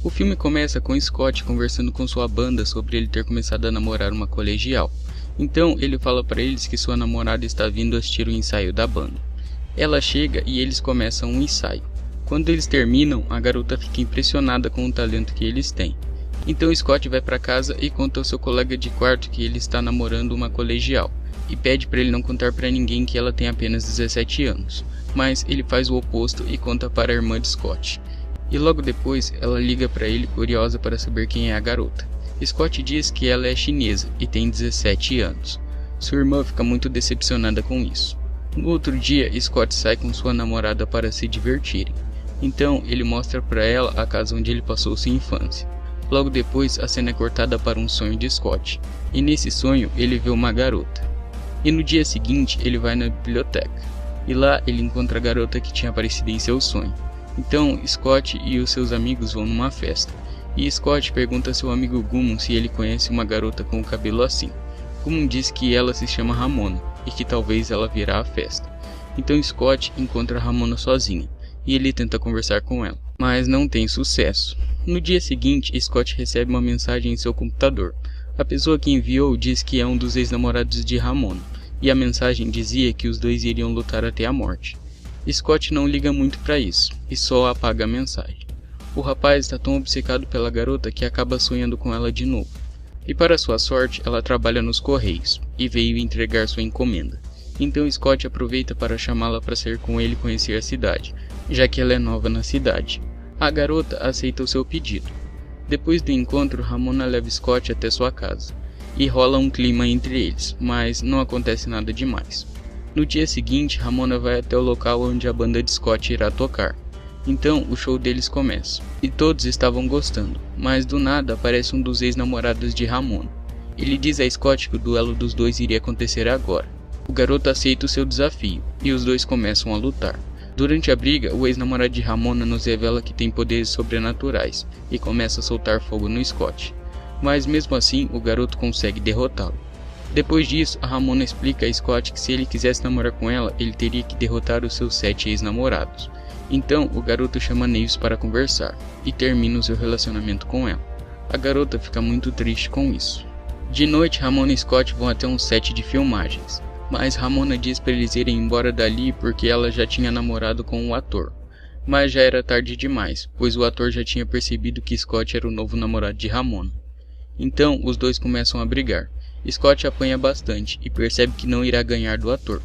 O filme começa com Scott conversando com sua banda sobre ele ter começado a namorar uma colegial. Então ele fala para eles que sua namorada está vindo assistir o ensaio da banda. Ela chega e eles começam um ensaio. Quando eles terminam, a garota fica impressionada com o talento que eles têm. Então Scott vai para casa e conta ao seu colega de quarto que ele está namorando uma colegial e pede para ele não contar para ninguém que ela tem apenas 17 anos. Mas ele faz o oposto e conta para a irmã de Scott. E logo depois ela liga para ele curiosa para saber quem é a garota. Scott diz que ela é chinesa e tem 17 anos. Sua irmã fica muito decepcionada com isso. No outro dia, Scott sai com sua namorada para se divertirem. Então ele mostra para ela a casa onde ele passou sua infância. Logo depois a cena é cortada para um sonho de Scott. E nesse sonho ele vê uma garota. E no dia seguinte ele vai na biblioteca. E lá ele encontra a garota que tinha aparecido em seu sonho. Então Scott e os seus amigos vão numa festa. E Scott pergunta a seu amigo Gummon se ele conhece uma garota com o cabelo assim. Gummon diz que ela se chama Ramona e que talvez ela virá à festa. Então Scott encontra Ramona sozinha e ele tenta conversar com ela, mas não tem sucesso. No dia seguinte, Scott recebe uma mensagem em seu computador. A pessoa que enviou diz que é um dos ex-namorados de Ramona e a mensagem dizia que os dois iriam lutar até a morte. Scott não liga muito para isso e só apaga a mensagem. O rapaz está tão obcecado pela garota que acaba sonhando com ela de novo. E para sua sorte, ela trabalha nos correios e veio entregar sua encomenda. Então Scott aproveita para chamá-la para sair com ele e conhecer a cidade, já que ela é nova na cidade. A garota aceita o seu pedido. Depois do encontro, Ramona leva Scott até sua casa e rola um clima entre eles, mas não acontece nada demais. No dia seguinte, Ramona vai até o local onde a banda de Scott irá tocar. Então o show deles começa, e todos estavam gostando, mas do nada aparece um dos ex-namorados de Ramona. Ele diz a Scott que o duelo dos dois iria acontecer agora. O garoto aceita o seu desafio, e os dois começam a lutar. Durante a briga, o ex-namorado de Ramona nos revela que tem poderes sobrenaturais, e começa a soltar fogo no Scott. Mas mesmo assim, o garoto consegue derrotá-lo. Depois disso, a Ramona explica a Scott que se ele quisesse namorar com ela, ele teria que derrotar os seus 7 ex-namorados. Então, o garoto chama Neves para conversar, e termina o seu relacionamento com ela. A garota fica muito triste com isso. De noite, Ramona e Scott vão até um set de filmagens, mas Ramona diz para eles irem embora dali porque ela já tinha namorado com o ator. Mas já era tarde demais, pois o ator já tinha percebido que Scott era o novo namorado de Ramona. Então, os dois começam a brigar. Scott apanha bastante e percebe que não irá ganhar do ator.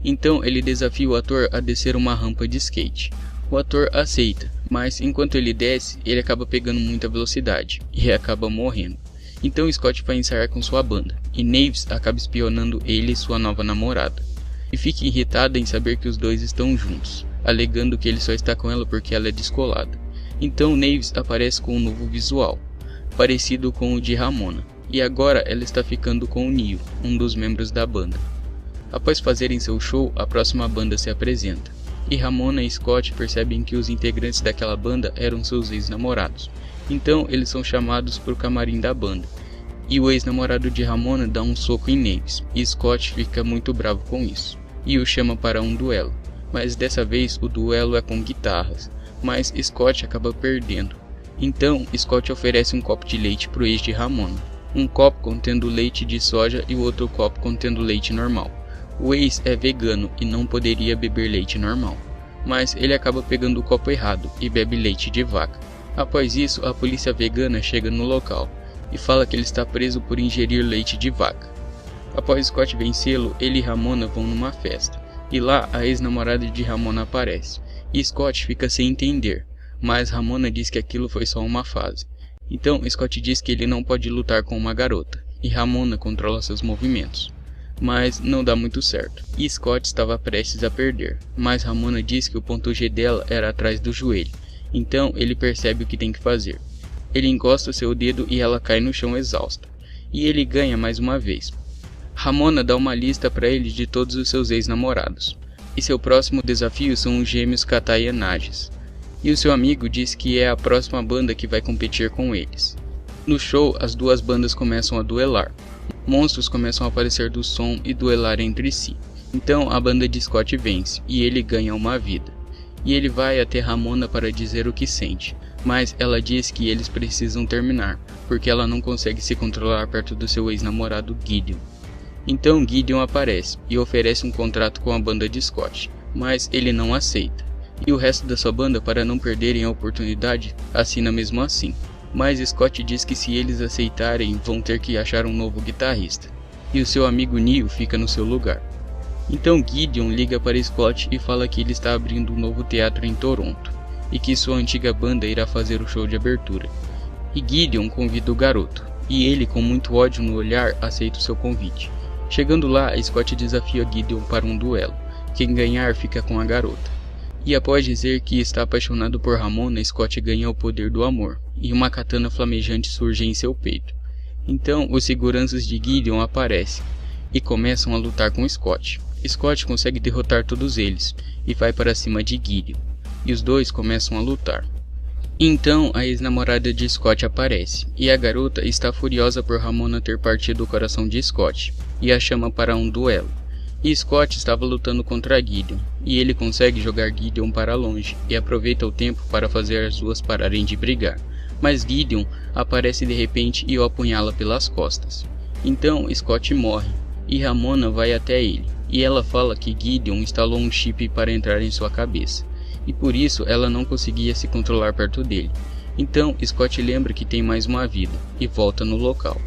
Então ele desafia o ator a descer uma rampa de skate. O ator aceita, mas enquanto ele desce, ele acaba pegando muita velocidade e acaba morrendo. Então Scott vai ensaiar com sua banda, e Neves acaba espionando ele e sua nova namorada. E fica irritada em saber que os dois estão juntos, alegando que ele só está com ela porque ela é descolada. Então Neves aparece com um novo visual, parecido com o de Ramona, e agora ela está ficando com o Neil, um dos membros da banda. Após fazerem seu show, a próxima banda se apresenta, e Ramona e Scott percebem que os integrantes daquela banda eram seus ex-namorados. Então eles são chamados para o camarim da banda, e o ex-namorado de Ramona dá um soco em Neves, e Scott fica muito bravo com isso, e o chama para um duelo. Mas dessa vez o duelo é com guitarras, mas Scott acaba perdendo. Então Scott oferece um copo de leite para o ex de Ramona, um copo contendo leite de soja e o outro copo contendo leite normal. O ex é vegano e não poderia beber leite normal, mas ele acaba pegando o copo errado e bebe leite de vaca. Após isso, a polícia vegana chega no local e fala que ele está preso por ingerir leite de vaca. Após Scott vencê-lo, ele e Ramona vão numa festa, e lá a ex-namorada de Ramona aparece, e Scott fica sem entender, mas Ramona diz que aquilo foi só uma fase. Então Scott diz que ele não pode lutar com uma garota, e Ramona controla seus movimentos. Mas não dá muito certo, e Scott estava prestes a perder, mas Ramona diz que o ponto G dela era atrás do joelho, então ele percebe o que tem que fazer. Ele encosta seu dedo e ela cai no chão exausta, e ele ganha mais uma vez. Ramona dá uma lista para ele de todos os seus ex-namorados, e seu próximo desafio são os gêmeos Katai e Nages, e o seu amigo diz que é a próxima banda que vai competir com eles. No show, as duas bandas começam a duelar. Monstros começam a aparecer do som e duelar entre si. Então a banda de Scott vence e ele ganha uma vida. E ele vai até Ramona para dizer o que sente, mas ela diz que eles precisam terminar, porque ela não consegue se controlar perto do seu ex-namorado Gideon. Então Gideon aparece e oferece um contrato com a banda de Scott, mas ele não aceita. E o resto da sua banda, para não perderem a oportunidade, assina mesmo assim. Mas Scott diz que se eles aceitarem, vão ter que achar um novo guitarrista. E o seu amigo Neil fica no seu lugar. Então Gideon liga para Scott e fala que ele está abrindo um novo teatro em Toronto, e que sua antiga banda irá fazer o show de abertura. E Gideon convida o garoto, e ele, com muito ódio no olhar, aceita o seu convite. Chegando lá, Scott desafia Gideon para um duelo. Quem ganhar fica com a garota. E após dizer que está apaixonado por Ramona, Scott ganha o poder do amor, e uma katana flamejante surge em seu peito. Então, os seguranças de Gideon aparecem, e começam a lutar com Scott. Scott consegue derrotar todos eles, e vai para cima de Gideon, e os dois começam a lutar. Então, a ex-namorada de Scott aparece, e a garota está furiosa por Ramona ter partido o coração de Scott, e a chama para um duelo. E Scott estava lutando contra Gideon, e ele consegue jogar Gideon para longe, e aproveita o tempo para fazer as duas pararem de brigar. Mas Gideon aparece de repente e o apunhala pelas costas. Então Scott morre, e Ramona vai até ele, e ela fala que Gideon instalou um chip para entrar em sua cabeça, e por isso ela não conseguia se controlar perto dele. Então Scott lembra que tem mais uma vida, e volta no local.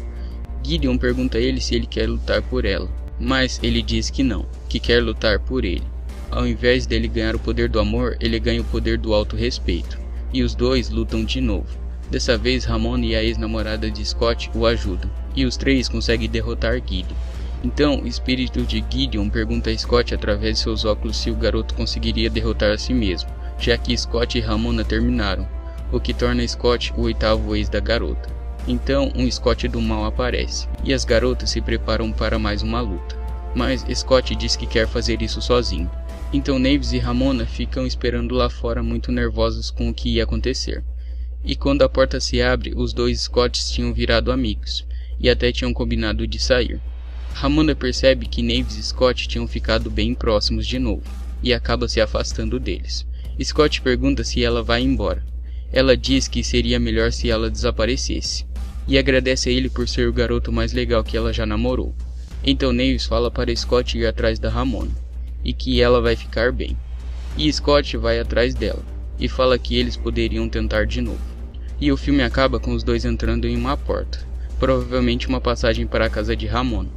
Gideon pergunta a ele se ele quer lutar por ela, mas ele diz que não, que quer lutar por ele. Ao invés dele ganhar o poder do amor, ele ganha o poder do autorrespeito, e os dois lutam de novo. Dessa vez Ramona e a ex-namorada de Scott o ajudam, e os três conseguem derrotar Gideon. Então o espírito de Gideon pergunta a Scott através de seus óculos se o garoto conseguiria derrotar a si mesmo, já que Scott e Ramona terminaram, o que torna Scott o oitavo ex da garota. Então um Scott do mal aparece, e as garotas se preparam para mais uma luta. Mas Scott diz que quer fazer isso sozinho. Então Naves e Ramona ficam esperando lá fora muito nervosos com o que ia acontecer. E quando a porta se abre, os dois Scotts tinham virado amigos, e até tinham combinado de sair. Ramona percebe que Naves e Scott tinham ficado bem próximos de novo, e acaba se afastando deles. Scott pergunta se ela vai embora. Ela diz que seria melhor se ela desaparecesse, e agradece a ele por ser o garoto mais legal que ela já namorou. Então Naves fala para Scott ir atrás da Ramona, e que ela vai ficar bem. E Scott vai atrás dela, e fala que eles poderiam tentar de novo. E o filme acaba com os dois entrando em uma porta, provavelmente uma passagem para a casa de Ramona.